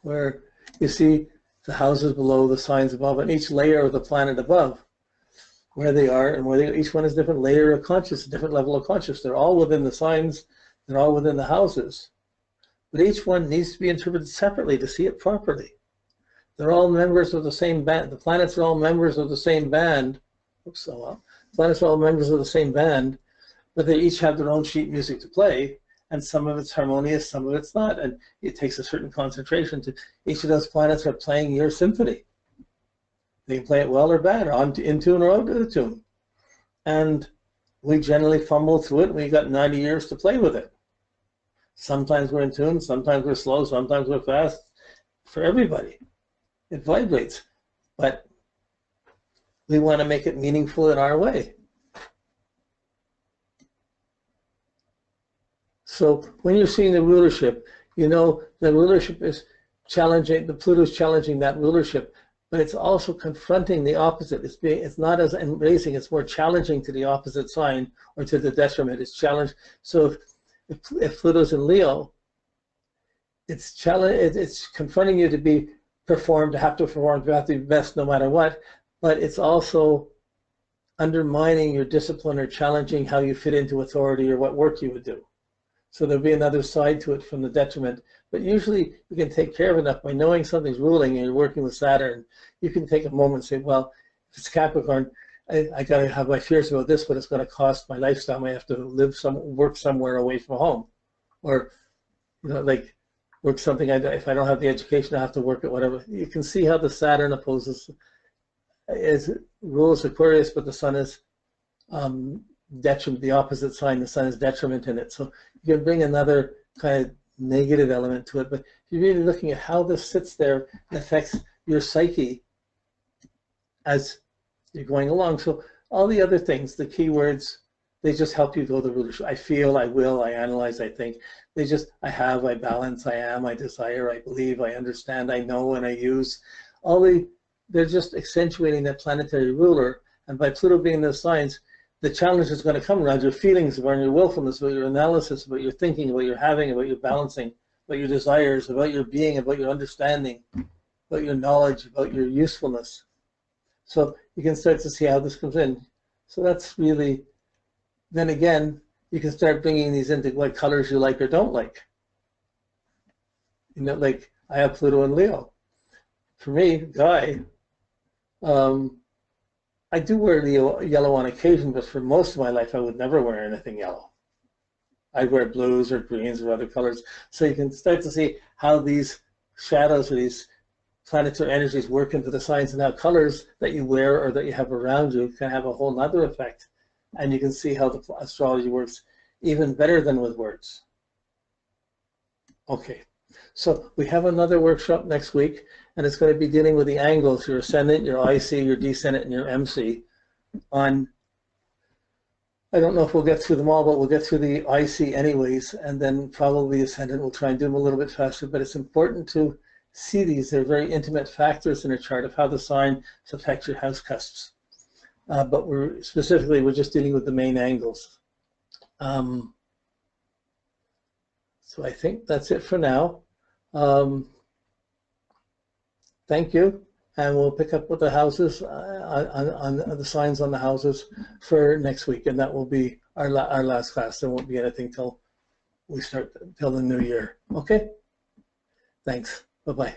where you see the houses below, the signs above, and each layer of the planet above, where they are and where each one is a different layer of consciousness, a different level of consciousness. They're all within the signs, they're all within the houses. But each one needs to be interpreted separately to see it properly. They're all members of the same band. The planets are all members of the same band. Oops, so well. Planets are all members of the same band, but they each have their own sheet music to play, and some of it's harmonious, some of it's not, and it takes a certain concentration to. Each of those planets are playing your symphony. They can play it well or bad, or in tune or out of the tune. And we generally fumble through it, and we got 90 years to play with it. Sometimes we're in tune, sometimes we're slow, sometimes we're fast. For everybody, it vibrates, but we want to make it meaningful in our way. So when you're seeing the rulership, you know the rulership is challenging, the Pluto is challenging that rulership, but it's also confronting the opposite. It's not as embracing, it's more challenging to the opposite sign or to the detriment. It's challenged. So if Pluto's in Leo, it's confronting you to be performed, to have to perform, to have to be best no matter what, but it's also undermining your discipline or challenging how you fit into authority or what work you would do. So there'll be another side to it from the detriment. But usually you can take care of enough by knowing something's ruling and you're working with Saturn. You can take a moment and say, well, if it's Capricorn, I got to have my fears about this, but it's going to cost my lifestyle. I have to work somewhere away from home. Or, you know, like work something, if I don't have the education, I have to work at whatever. You can see how the Saturn opposes, rules Aquarius, but the Sun is detriment, the opposite sign, the Sun is detriment in it. So you can bring another kind of negative element to it, but you're really looking at how this sits there and affects your psyche as you're going along. So all the other things, the keywords, they just help you go the rulership. I feel, I will, I analyze, I think. They just, I have, I balance, I am, I desire, I believe, I understand, I know, and I use. They're just accentuating that planetary ruler. And by Pluto being in those signs, the challenge is going to come around your feelings, around your willfulness, about your analysis, about your thinking, about your having, about your balancing, about your desires, about your being, about your understanding, about your knowledge, about your usefulness. So you can start to see how this comes in. So that's really, then again, you can start bringing these into what colors you like or don't like. You know, like I have Pluto and Leo. For me, Guy, I do wear yellow on occasion, but for most of my life, I would never wear anything yellow. I'd wear blues or greens or other colors. So you can start to see how these shadows or these planetary energies work into the signs, and how colors that you wear or that you have around you can have a whole nother effect. And you can see how the astrology works even better than with words. Okay, so we have another workshop next week, and it's going to be dealing with the angles, your ascendant, your IC, your descendant, and your MC. I don't know if we'll get through them all, but we'll get through the IC anyways, and then probably ascendant, we'll try and do them a little bit faster, but it's important to see these. They're very intimate factors in a chart of how the sign affects your house cusps. But we're just dealing with the main angles. So I think that's it for now. Thank you, and we'll pick up with the houses, on the signs on the houses for next week, and that will be our last class. There won't be anything till we start, till the new year. Okay? Thanks. Bye-bye.